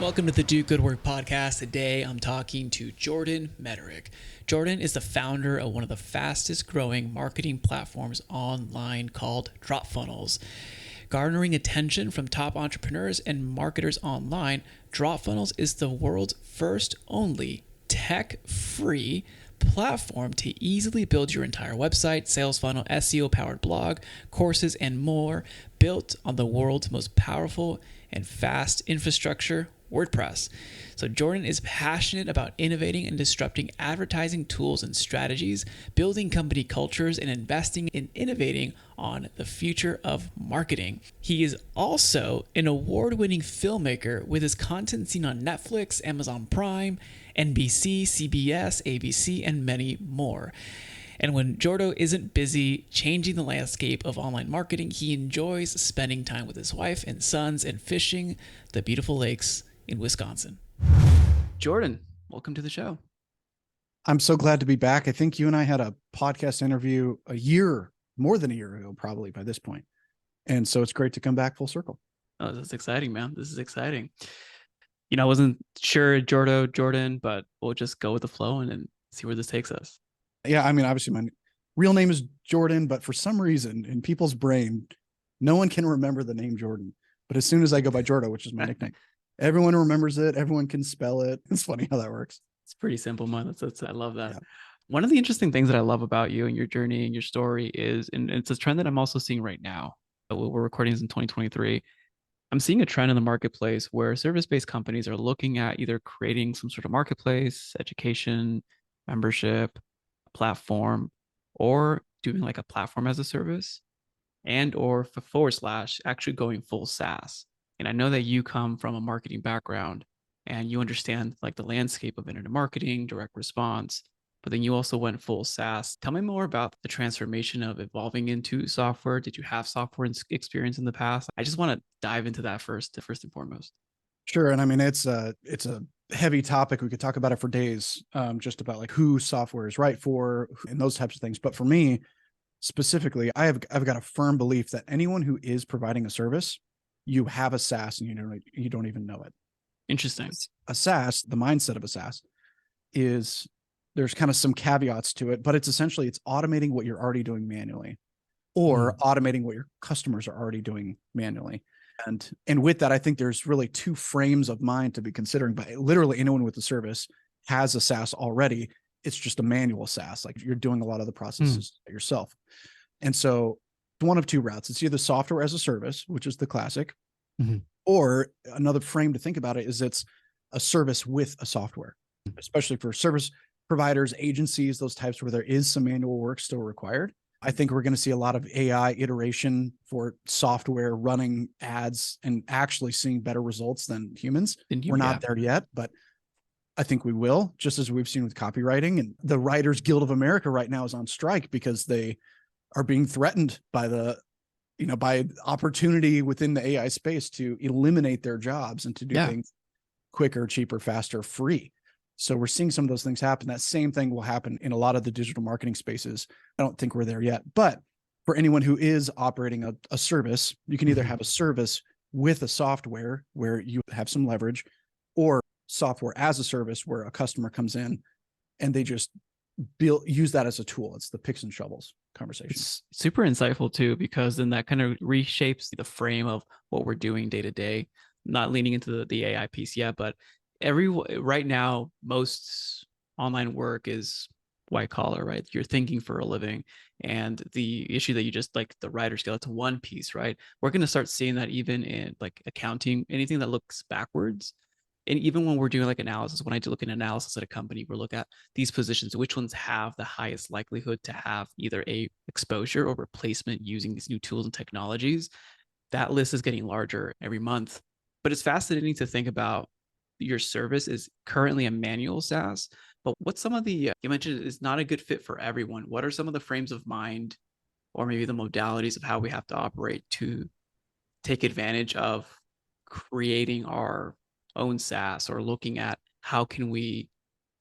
Welcome to the Do Good Work podcast. Today I'm talking to Jordan Mederich. Jordan is the founder of one of the fastest growing marketing platforms online called DropFunnels. Garnering attention from top entrepreneurs and marketers online, DropFunnels is the world's first only tech-free platform to easily build your entire website, sales funnel, SEO powered blog, courses, and more, built on the world's most powerful and fast infrastructure, WordPress. So Jordan is passionate about innovating and disrupting advertising tools and strategies, building company cultures, and investing in innovating on the future of marketing. He is also an award-winning filmmaker with his content seen on Netflix, Amazon Prime, NBC, CBS, ABC, and many more. And when Jordo isn't busy changing the landscape of online marketing, he enjoys spending time with his wife and sons and fishing the beautiful lakes in Wisconsin. Jordan, welcome to the show. I'm so glad to be back. I think you and I had a podcast interview more than a year ago, probably by this point. And so it's great to come back full circle. Oh, this is exciting, man. This is exciting. You know, I wasn't sure Jordan, but we'll just go with the flow and then see where this takes us. Yeah, I mean, obviously my real name is Jordan, but for some reason in people's brain, no one can remember the name Jordan. But as soon as I go by Jordo, which is my nickname, everyone remembers it. Everyone can spell it. It's funny how that works. It's pretty simple, man. I love that. Yeah. One of the interesting things that I love about you and your journey and your story is, and it's a trend that I'm also seeing right now. We're recording this in 2023. I'm seeing a trend in the marketplace where service-based companies are looking at either creating some sort of marketplace, education, membership, platform, or doing like a platform as a service, and or / actually going full SaaS. And I know that you come from a marketing background and you understand like the landscape of internet marketing, direct response, but then you also went full SaaS. Tell me more about the transformation of evolving into software. Did you have software experience in the past? I just want to dive into that first and foremost. Sure. And I mean, it's a heavy topic. We could talk about it for days, just about like who software is right for and those types of things. But for me specifically, I've got a firm belief that anyone who is providing a service, you have a SaaS and you don't even know it. Interesting. A SaaS, the mindset of a SaaS is there's kind of some caveats to it, but it's essentially it's automating what you're already doing manually or automating what your customers are already doing manually. And with that, I think there's really two frames of mind to be considering. But literally anyone with the service has a SaaS already. It's just a manual SaaS. Like you're doing a lot of the processes yourself. And so one of two routes. It's either software as a service, which is the classic, or another frame to think about it is it's a service with a software, especially for service providers, agencies, those types where there is some manual work still required. I think we're going to see a lot of AI iteration for software running ads and actually seeing better results than humans. We're not there yet, but I think we will, just as we've seen with copywriting. And the Writers Guild of America right now is on strike because they are being threatened by by opportunity within the AI space to eliminate their jobs and to do things quicker, cheaper, faster, free. So we're seeing some of those things happen. That same thing will happen in a lot of the digital marketing spaces. I don't think we're there yet, but for anyone who is operating a service, you can either have a service with a software where you have some leverage, or software as a service where a customer comes in and they just use that as a tool. It's the picks and shovels conversation. It's super insightful too, because then that kind of reshapes the frame of what we're doing day to day. Not leaning into the AI piece yet, but right now, most online work is white collar, right? You're thinking for a living. And the issue that you just like the writer scale, it's one piece, right? We're going to start seeing that even in like accounting, anything that looks backwards. And even when we're doing like analysis, when I do look at analysis at a company, we'll look at these positions, which ones have the highest likelihood to have either a exposure or replacement using these new tools and technologies. That list is getting larger every month. But it's fascinating to think about your service is currently a manual SaaS, but what's some of the, you mentioned is not a good fit for everyone. What are some of the frames of mind or maybe the modalities of how we have to operate to take advantage of creating our own SaaS or looking at how can we,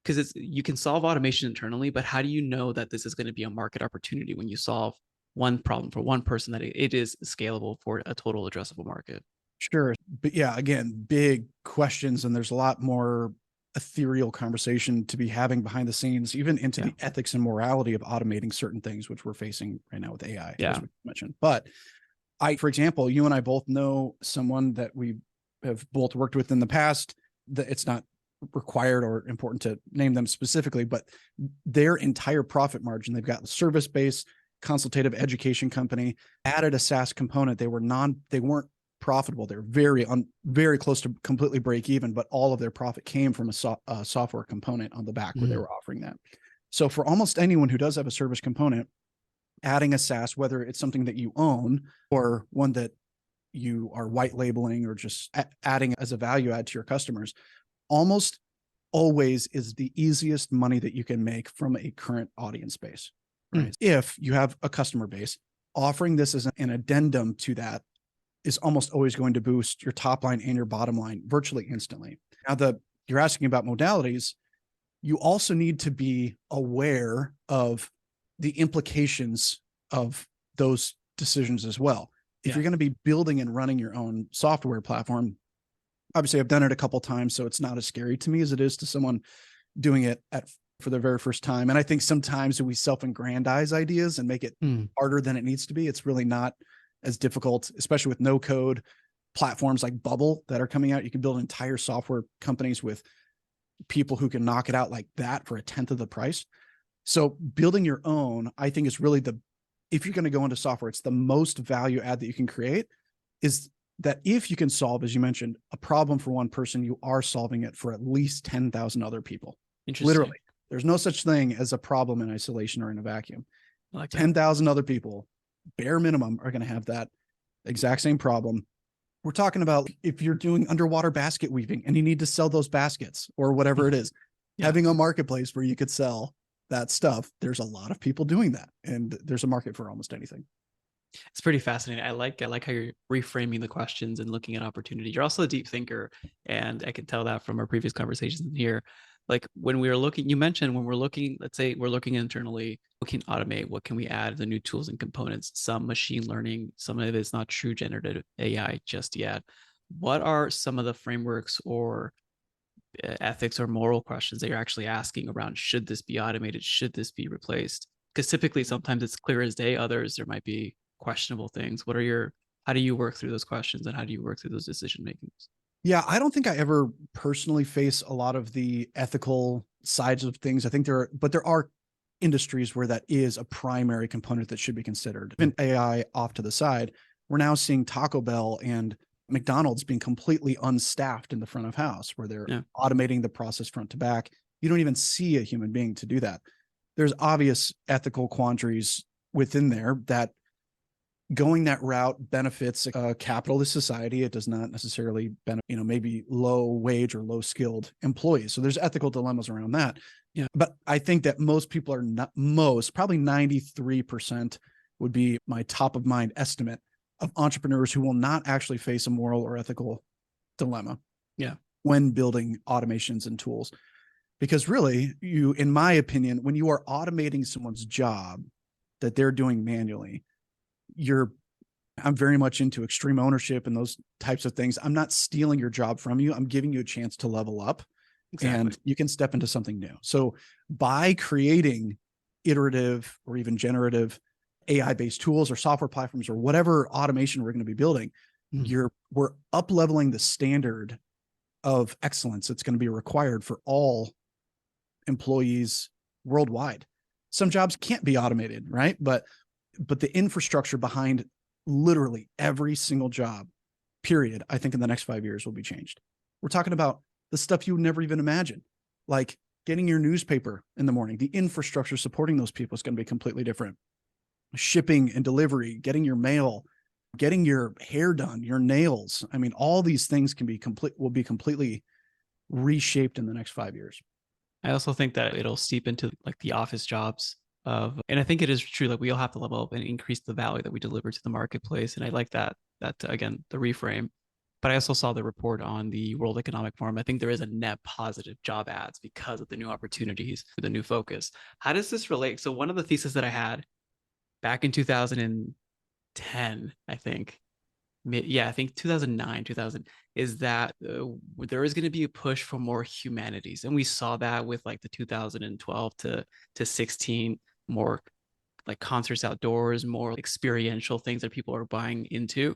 because you can solve automation internally, but how do you know that this is going to be a market opportunity when you solve one problem for one person, that it is scalable for a total addressable market? Sure. But yeah, again, big questions, and there's a lot more ethereal conversation to be having behind the scenes, even into Yeah. the ethics and morality of automating certain things, which we're facing right now with AI, Yeah. as we mentioned. But for example, you and I both know someone that we have both worked with in the past, that it's not required or important to name them specifically, but their entire profit margin, they've got a service-based consultative education company, added a SaaS component. They weren't profitable. They're very close to completely break even, but all of their profit came from a software component on the back where they were offering that. So for almost anyone who does have a service component, adding a SaaS, whether it's something that you own or one that you are white labeling or just adding as a value add to your customers, almost always is the easiest money that you can make from a current audience base, right? If you have a customer base, offering this as an addendum to that is almost always going to boost your top line and your bottom line virtually instantly. Now, you're asking about modalities. You also need to be aware of the implications of those decisions as well. If you're going to be building and running your own software platform, obviously I've done it a couple of times, so it's not as scary to me as it is to someone doing it for the very first time. And I think sometimes we self-aggrandize ideas and make it harder than it needs to be. It's really not as difficult, especially with no code platforms like Bubble that are coming out. You can build entire software companies with people who can knock it out like that for a tenth of the price. So building your own, I think, is really if you're going to go into software, it's the most value add that you can create, is that if you can solve, as you mentioned, a problem for one person, you are solving it for at least 10,000 other people. Literally, there's no such thing as a problem in isolation or in a vacuum. Like 10,000 other people, bare minimum, are going to have that exact same problem. We're talking about if you're doing underwater basket weaving and you need to sell those baskets or whatever it is, having a marketplace where you could sell that stuff. There's a lot of people doing that, and there's a market for almost anything. It's pretty fascinating. I like how you're reframing the questions and looking at opportunity. You're also a deep thinker, and I can tell that from our previous conversations here. Like when we were looking, you mentioned when we're looking, let's say we're looking internally, what can automate, what can we add, the new tools and components, some machine learning, some of it is not true generative AI just yet. What are some of the frameworks or ethics or moral questions that you're actually asking around, should this be automated? Should this be replaced? Because typically sometimes it's clear as day, others there might be questionable things. How do you work through those questions, and how do you work through those decision makings? Yeah, I don't think I ever personally face a lot of the ethical sides of things. I think there are industries where that is a primary component that should be considered. Even AI off to the side, we're now seeing Taco Bell and McDonald's being completely unstaffed in the front of house, where they're automating the process front to back. You don't even see a human being to do that. There's obvious ethical quandaries within there that going that route benefits a capitalist society. It does not necessarily benefit, maybe low wage or low skilled employees. So there's ethical dilemmas around that. Yeah. But I think that most people are not, probably 93% would be my top of mind estimate of entrepreneurs who will not actually face a moral or ethical dilemma. Yeah. When building automations and tools. Because really, in my opinion, when you are automating someone's job that they're doing manually, I'm very much into extreme ownership and those types of things. I'm not stealing your job from you. I'm giving you a chance to level up. Exactly. And you can step into something new. So by creating iterative or even generative AI-based tools or software platforms or whatever automation we're going to be building, we're up-leveling the standard of excellence that's going to be required for all employees worldwide. Some jobs can't be automated, right? But the infrastructure behind literally every single job, period, I think in the next 5 years will be changed. We're talking about the stuff you would never even imagine, like getting your newspaper in the morning. The infrastructure supporting those people is going to be completely different. Shipping and delivery, getting your mail, getting your hair done, your nails. I mean, all these things will be completely reshaped in the next 5 years. I also think that it'll seep into like the office jobs and I think it is true, like we all have to level up and increase the value that we deliver to the marketplace. And I like that again, the reframe. But I also saw the report on the World Economic Forum. I think there is a net positive job ads because of the new opportunities, the new focus. How does this relate? So one of the theses that I had back in 2010, I think, Yeah, I think 2009, 2000 is that there is going to be a push for more humanities. And we saw that with like the 2012 to 16, more like concerts outdoors, more experiential things that people are buying into.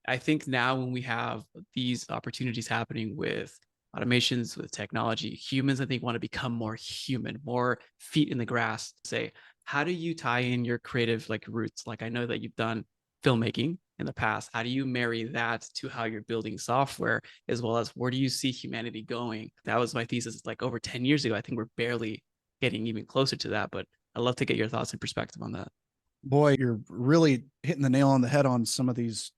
I think now when we have these opportunities happening with automations, with technology, humans, I think, want to become more human, more feet in the grass. Say, how do you tie in your creative like roots? Like I know that you've done filmmaking in the past. How do you marry that to how you're building software, as well as where do you see humanity going? That was my thesis like over 10 years ago. I think we're barely getting even closer to that, but I'd love to get your thoughts and perspective on that. Boy, you're really hitting the nail on the head on some of these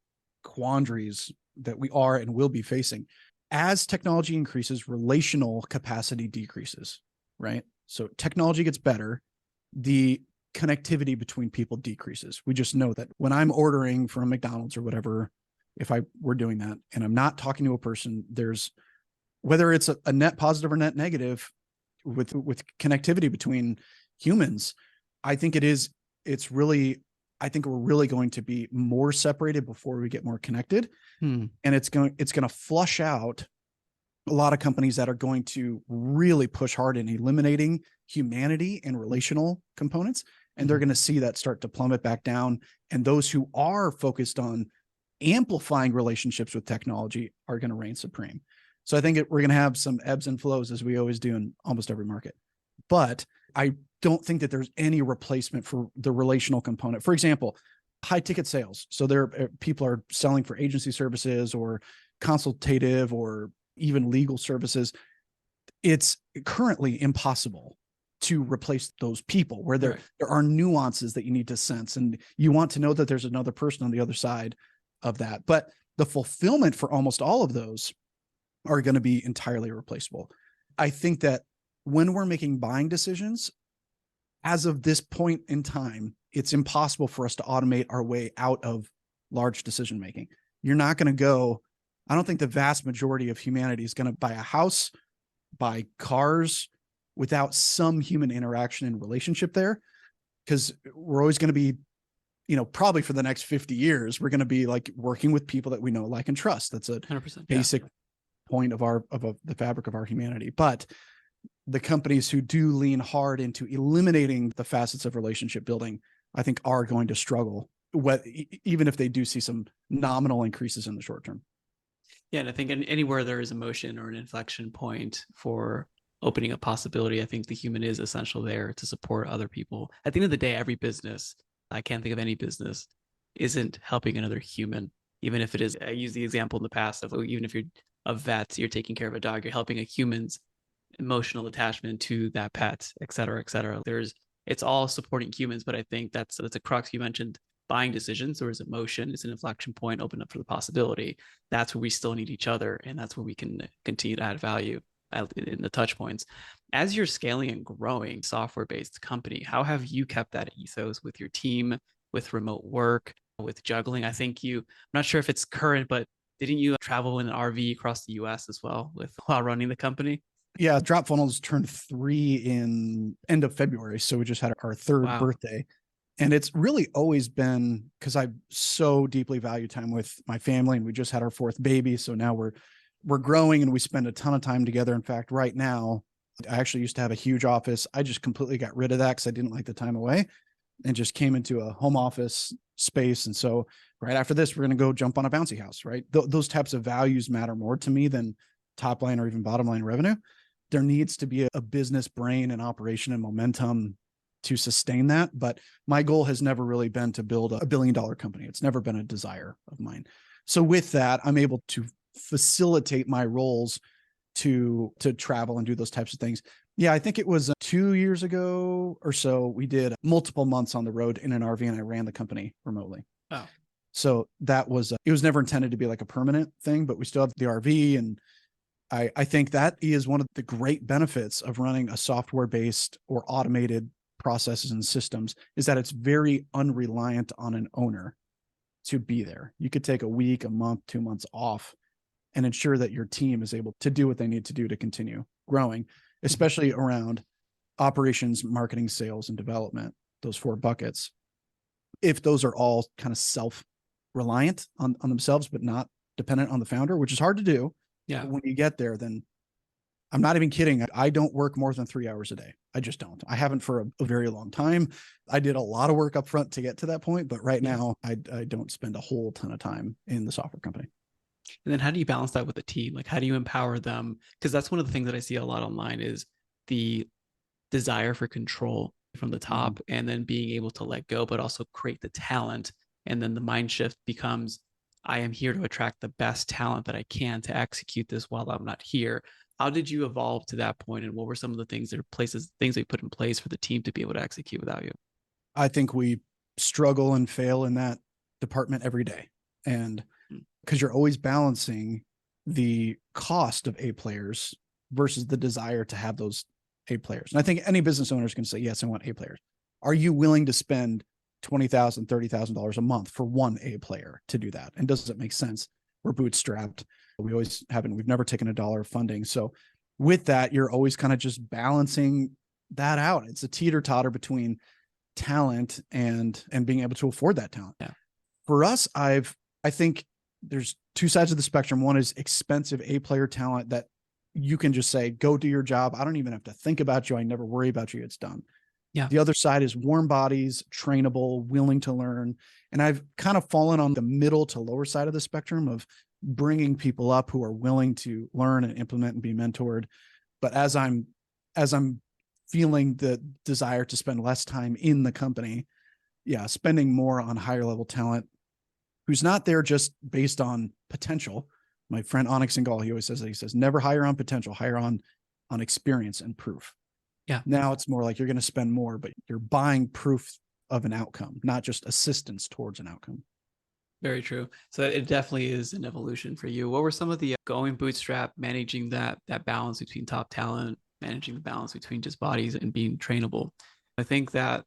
quandaries that we are and will be facing. As technology increases, relational capacity decreases, right? So technology gets better, the connectivity between people decreases. We just know that when I'm ordering from McDonald's or whatever, if I were doing that and I'm not talking to a person, there's whether it's a net positive or net negative with connectivity between humans, I think it's really, I think we're really going to be more separated before we get more connected. And it's going to flush out a lot of companies that are going to really push hard in eliminating humanity and relational components. And they're going to see that start to plummet back down. And those who are focused on amplifying relationships with technology are going to reign supreme. So I think we're going to have some ebbs and flows, as we always do in almost every market. But I don't think that there's any replacement for the relational component. For example, high ticket sales. So people are selling for agency services or consultative or even legal services. It's currently impossible to replace those people where there are nuances that you need to sense. And you want to know that there's another person on the other side of that. But the fulfillment for almost all of those are going to be entirely replaceable. I think that when we're making buying decisions, as of this point in time, it's impossible for us to automate our way out of large decision making. You're not going to go, I don't think the vast majority of humanity is going to buy a house, buy cars without some human interaction and relationship there, because we're always going to be, probably for the next 50 years, we're going to be like working with people that we know, like, and trust. That's a 100%, basic point of the fabric of our humanity. But the companies who do lean hard into eliminating the facets of relationship building, I think, are going to struggle, even if they do see some nominal increases in the short term. Yeah, and I think anywhere there is a motion or an inflection point for opening up possibility, I think the human is essential there to support other people. At the end of the day, every business, I can't think of any business, isn't helping another human. Even if it is, I use the example in the past of even if you're a vet, you're taking care of a dog, you're helping a human's emotional attachment to that pet, et cetera, et cetera. It's all supporting humans, but I think that's a crux. You mentioned buying decisions. There is emotion. It's an inflection point, open up for the possibility. That's where we still need each other. And that's where we can continue to add value in the touch points. As you're scaling and growing software-based company, how have you kept that ethos with your team, with remote work, with juggling? I think I'm not sure if it's current, but didn't you travel in an RV across the US as well while running the company? Yeah, DropFunnels turned 3 in end of February. So we just had our third birthday. And it's really always been, because I so deeply value time with my family, and we just had our 4th baby. So now we're growing and we spend a ton of time together. In fact, right now, I actually used to have a huge office. I just completely got rid of that because I didn't like the time away and just came into a home office space. And so right after this, we're going to go jump on a bouncy house, right? Those types of values matter more to me than top line or even bottom line revenue. There needs to be a business brain and operation and momentum to sustain that. But my goal has never really been to build a $1 billion company. It's never been a desire of mine. So with that, I'm able to facilitate my roles to travel and do those types of things. Yeah, I think it was 2 years ago or so, we did multiple months on the road in an RV, and I ran the company remotely. Oh. So that was, it was never intended to be like a permanent thing, but we still have the RV. And I think that is one of the great benefits of running a software-based or automated processes and systems, is that it's very unreliant on an owner to be there. You could take a week, a month, 2 months off and ensure that your team is able to do what they need to do to continue growing, especially around operations, marketing, sales, and development, those 4 buckets. If those are all kind of reliant on themselves, but not dependent on the founder, which is hard to do. Yeah. But when you get there, then I'm not even kidding. I don't work more than 3 hours a day. I just don't. I haven't for a very long time. I did a lot of work up front to get to that point, but right now I don't spend a whole ton of time in the software company. And then how do you balance that with the team? Like, how do you empower them? Because that's one of the things that I see a lot online is the desire for control from the top, and then being able to let go, but also create the talent. And then the mind shift becomes, I am here to attract the best talent that I can to execute this while I'm not here. How did you evolve to that point, and what were some of the things that you put in place for the team to be able to execute without you? I think we struggle and fail in that department every day. And because you're always balancing the cost of A players versus the desire to have those A players. And I think any business owner is going to say, yes, I want A players. Are you willing to spend $20,000, $30,000 a month for one A player to do that? And does it make sense? We're bootstrapped. We've never taken $1 of funding. So with that, you're always kind of just balancing that out. It's a teeter-totter between talent and being able to afford that talent. Yeah. For us, I think there's two sides of the spectrum. One is expensive A player talent that you can just say, go do your job. I don't even have to think about you. I never worry about you. It's done. Yeah. The other side is warm bodies, trainable, willing to learn. And I've kind of fallen on the middle to lower side of the spectrum of bringing people up who are willing to learn and implement and be mentored. But as I'm feeling the desire to spend less time in the company, spending more on higher level talent who's not there just based on potential. My friend Onyx Singal, he always says that. He says, never hire on potential, hire on experience and proof. Yeah. Now it's more like you're going to spend more, but you're buying proof of an outcome, not just assistance towards an outcome. Very true. So it definitely is an evolution for you. What were some of the going bootstrap, managing that balance between top talent, managing the balance between just bodies and being trainable? I think that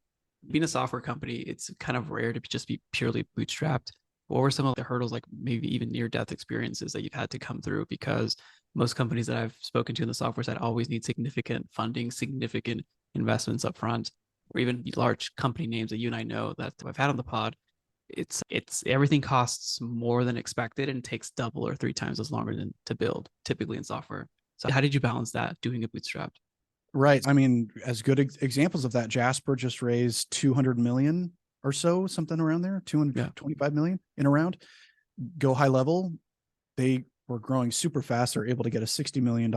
being a software company, it's kind of rare to just be purely bootstrapped. What were some of the hurdles, like maybe even near-death experiences that you've had to come through? Because most companies that I've spoken to in the software side always need significant funding, significant investments up front, or even large company names that you and I know that I've had on the pod. It's everything costs more than expected and takes double or 3 times as longer than to build, typically in software. So how did you balance that doing it bootstrapped? Right. I mean, as good examples of that, Jasper just raised 200 million or so, something around there, 225 million in a round. Go high level. They were growing super fast. They're able to get a $60 million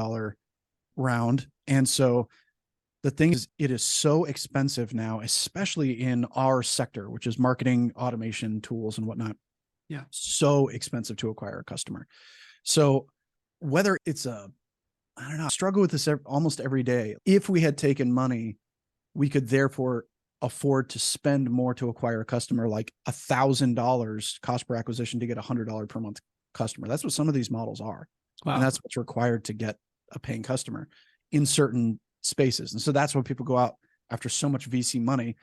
round. And so the thing is, it is so expensive now, especially in our sector, which is marketing, automation tools and whatnot. Yeah. So expensive to acquire a customer. So whether it's I struggle with this almost every day. If we had taken money, we could therefore afford to spend more to acquire a customer, like $1,000 cost per acquisition to get $100 per month customer. That's what some of these models are. Wow. And that's what's required to get a paying customer in certain spaces. And so that's why people go out after so much VC money.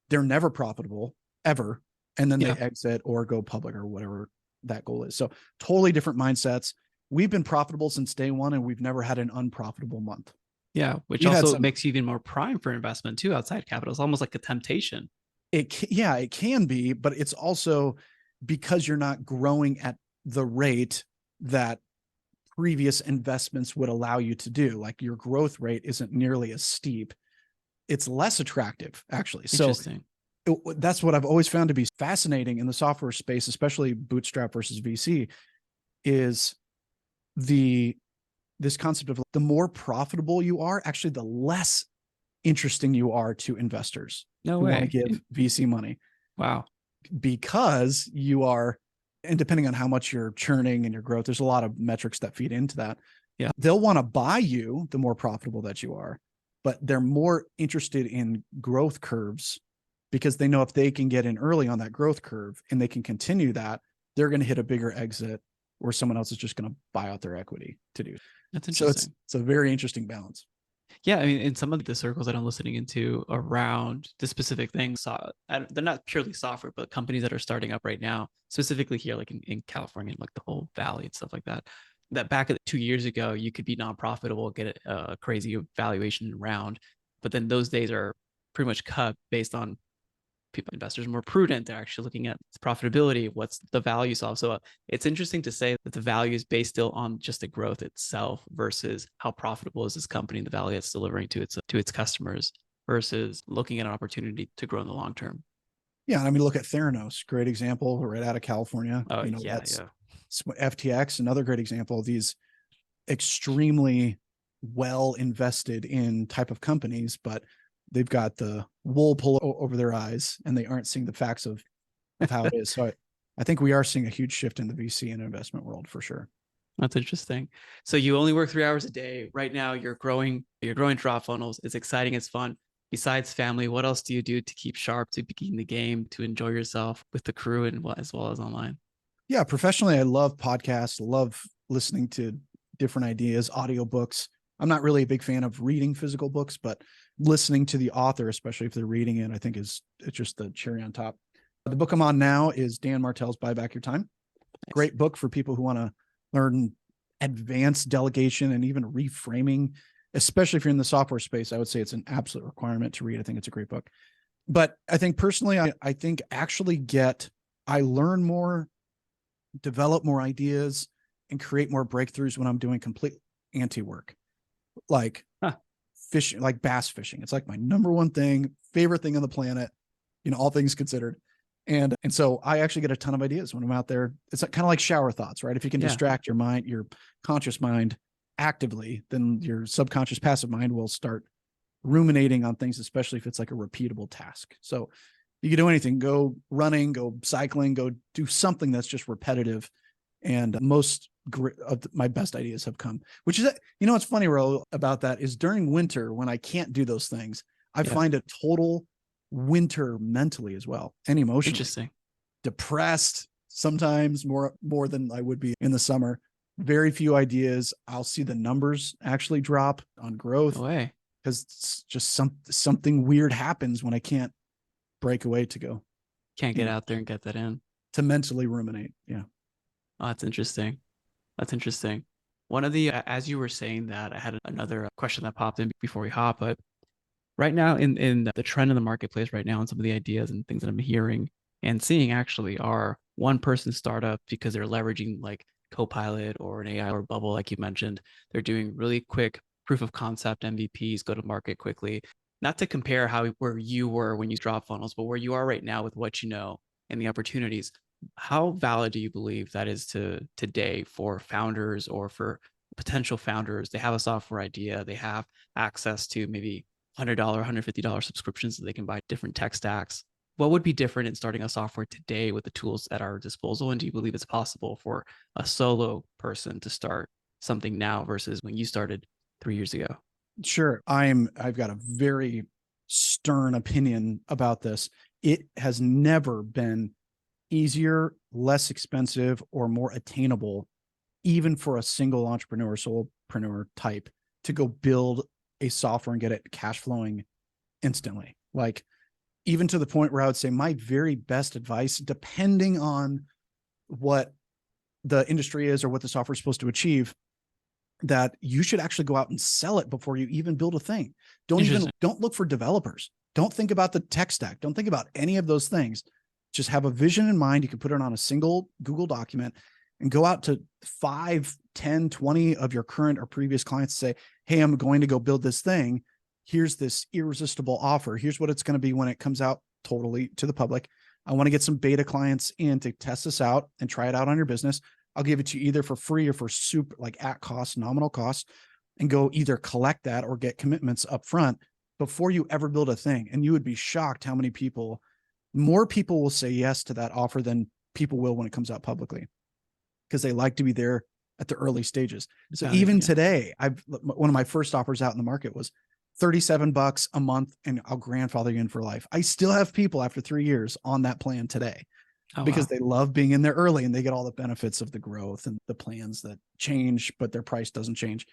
They're never profitable ever. And then they exit or go public or whatever that goal is. So totally different mindsets. We've been profitable since day one, and we've never had an unprofitable month. Yeah, which also makes you even more prime for investment too, outside capital. It's almost like a temptation. It can be, but it's also because you're not growing at the rate that previous investments would allow you to do. Like your growth rate isn't nearly as steep. It's less attractive, actually. Interesting. So that's what I've always found to be fascinating in the software space, especially bootstrap versus VC, is this concept of the more profitable you are, actually, the less interesting you are to investors who want to give VC money. Wow. Because you are, and depending on how much you're churning and your growth, there's a lot of metrics that feed into that. Yeah. They'll want to buy you the more profitable that you are, but they're more interested in growth curves because they know if they can get in early on that growth curve and they can continue that, they're going to hit a bigger exit, or someone else is just going to buy out their equity to do. That's interesting. So it's a very interesting balance. Yeah, I mean, in some of the circles that I'm listening into around this specific thing, they're not purely software, but companies that are starting up right now, specifically here, like in California, like the whole valley and stuff like that. That back 2 years ago, you could be non-profitable, get a crazy valuation round, but then those days are pretty much cut based on investors are more prudent. They're actually looking at profitability. What's the value solve? So it's interesting to say that the value is based still on just the growth itself versus how profitable is this company and the value it's delivering to its customers versus looking at an opportunity to grow in the long term. Yeah. I mean, look at Theranos, great example right out of California. Oh, That's FTX, another great example of these extremely well invested in type of companies, but they've got the wool pull over their eyes and they aren't seeing the facts of how it is. So I think we are seeing a huge shift in the VC and investment world for sure. That's interesting. So you only work 3 hours a day. Right now you're growing DropFunnels. It's exciting. It's fun. Besides family, what else do you do to keep sharp, to be in the game, to enjoy yourself with the crew and as well as online? Yeah. Professionally, I love podcasts, love listening to different ideas, audiobooks. I'm not really a big fan of reading physical books, but listening to the author, especially if they're reading it, I think it's just the cherry on top. The book I'm on now is Dan Martell's Buy Back Your Time. Nice. Great book for people who want to learn advanced delegation and even reframing, especially if you're in the software space. I would say it's an absolute requirement to read. I think it's a great book. But I think personally, I think actually I learn more, develop more ideas, and create more breakthroughs when I'm doing complete anti-work. Like fishing, like bass fishing. It's like my number one favorite thing on the planet, all things considered. And so I actually get a ton of ideas when I'm out there. It's kind of like shower thoughts, right? If you can distract your mind, your conscious mind actively, then your subconscious passive mind will start ruminating on things, especially if it's like a repeatable task. So you can do anything, go running, go cycling, go do something that's just repetitive. And most of my best ideas have come, which is, what's funny, Raul, about that is during winter, when I can't do those things, I find a total winter mentally as well and emotionally. Interesting. Depressed, sometimes more than I would be in the summer. Very few ideas. I'll see the numbers actually drop on growth. No way. Because it's just something weird happens when I can't break away to go. Can't get out there and get that in. To mentally ruminate. Yeah. Oh, that's interesting. That's interesting. One of the, as you were saying that, I had another question that popped in before we hop, but right now in the trend in the marketplace right now and some of the ideas and things that I'm hearing and seeing actually are one-person startup because they're leveraging like Copilot or an AI or Bubble, like you mentioned. They're doing really quick proof of concept MVPs, go to market quickly. Not to compare where you were when you DropFunnels, but where you are right now with what you know and the opportunities. How valid do you believe that is today for founders or for potential founders? They have a software idea, they have access to maybe $100, $150 subscriptions that they can buy different tech stacks. What would be different in starting a software today with the tools at our disposal? And do you believe it's possible for a solo person to start something now versus when you started 3 years ago? Sure. I've got a very stern opinion about this. It has never been easier, less expensive, or more attainable, even for a single entrepreneur, solopreneur type, to go build a software and get it cash flowing instantly. Like, even to the point where I would say my very best advice, depending on what the industry is or what the software is supposed to achieve, that you should actually go out and sell it before you even build a thing. Don't look for developers. Don't think about the tech stack. Don't think about any of those things. Just have a vision in mind. You can put it on a single Google document and go out to 5, 10, 20 of your current or previous clients and say, hey, I'm going to go build this thing. Here's this irresistible offer. Here's what it's going to be when it comes out totally to the public. I want to get some beta clients in to test this out and try it out on your business. I'll give it to you either for free or for super, like at cost, nominal cost, and go either collect that or get commitments up front before you ever build a thing. And you would be shocked how many more people will say yes to that offer than people will when it comes out publicly, because they like to be there at the early stages. So even today, one of my first offers out in the market was $37 a month and I'll grandfather you in for life. I still have people after 3 years on that plan today because they love being in there early and they get all the benefits of the growth and the plans that change, but their price doesn't change.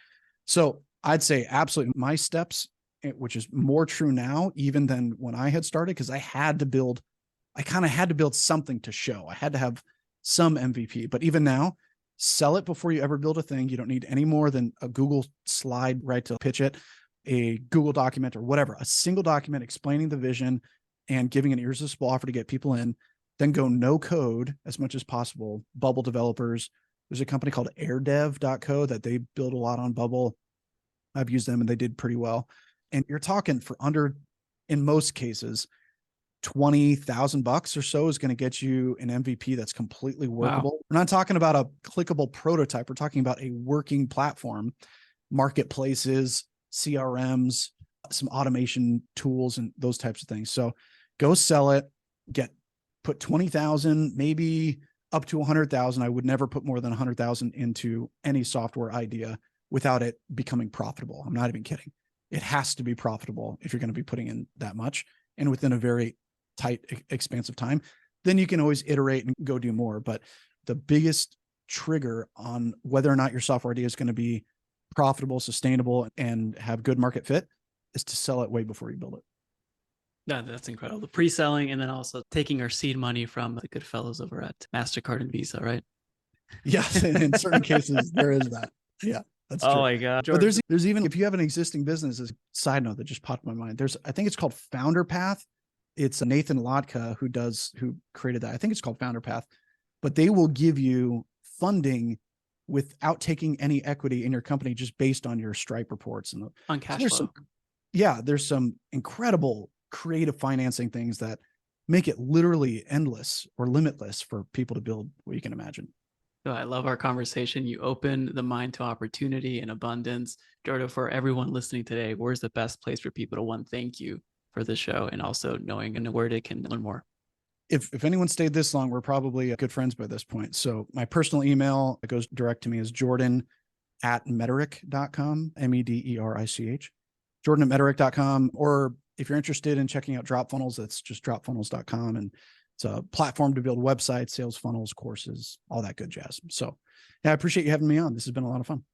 So I'd say absolutely my steps, which is more true now, even than when I had started, because I kind of had to build something to show. I had to have some MVP, but even now, sell it before you ever build a thing. You don't need any more than a Google slide, right, to pitch it, a Google document or whatever, a single document explaining the vision, and giving an irresistible offer to get people in, then go no code as much as possible. Bubble developers. There's a company called airdev.co that they build a lot on Bubble. I've used them and they did pretty well. And you're talking for under, in most cases, $20,000 or so is going to get you an MVP that's completely workable. Wow. We're not talking about a clickable prototype. We're talking about a working platform, marketplaces, CRMs, some automation tools, and those types of things. So go sell it, put 20,000, maybe up to 100,000. I would never put more than 100,000 into any software idea without it becoming profitable. I'm not even kidding. It has to be profitable if you're going to be putting in that much and within a very tight, expansive time. Then you can always iterate and go do more. But the biggest trigger on whether or not your software idea is going to be profitable, sustainable, and have good market fit is to sell it way before you build it. Yeah, that's incredible. The pre-selling and then also taking our seed money from the good fellows over at MasterCard and Visa, right? Yeah, in certain cases, there is that. Yeah, that's true. Oh my God. But there's even, if you have an existing business, as a side note that just popped in my mind, I think it's called Founder Path. It's Nathan Lotka who created that. I think it's called Founder Path, but they will give you funding without taking any equity in your company, just based on your Stripe reports and on cash flow. There's some incredible creative financing things that make it literally endless or limitless for people to build what you can imagine. Oh, I love our conversation. You open the mind to opportunity and abundance. Jordan, for everyone listening today, where's the best place for people to, one, thank you for the show and also knowing and where they can learn more? If anyone stayed this long, we're probably good friends by this point. So my personal email that goes direct to me is jordan@mederich.com, MEDERICH, jordan@mederich.com. Or if you're interested in checking out DropFunnels, that's just dropfunnels.com. And it's a platform to build websites, sales funnels, courses, all that good jazz. So yeah, I appreciate you having me on. This has been a lot of fun.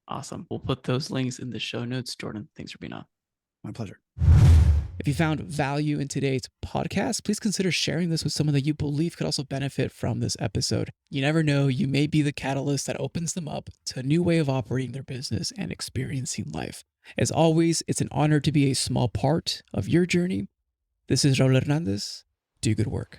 Awesome. We'll put those links in the show notes. Jordan, thanks for being on. My pleasure. If you found value in today's podcast, please consider sharing this with someone that you believe could also benefit from this episode. You never know, you may be the catalyst that opens them up to a new way of operating their business and experiencing life. As always, it's an honor to be a small part of your journey. This is Raul Hernandez. Do good work.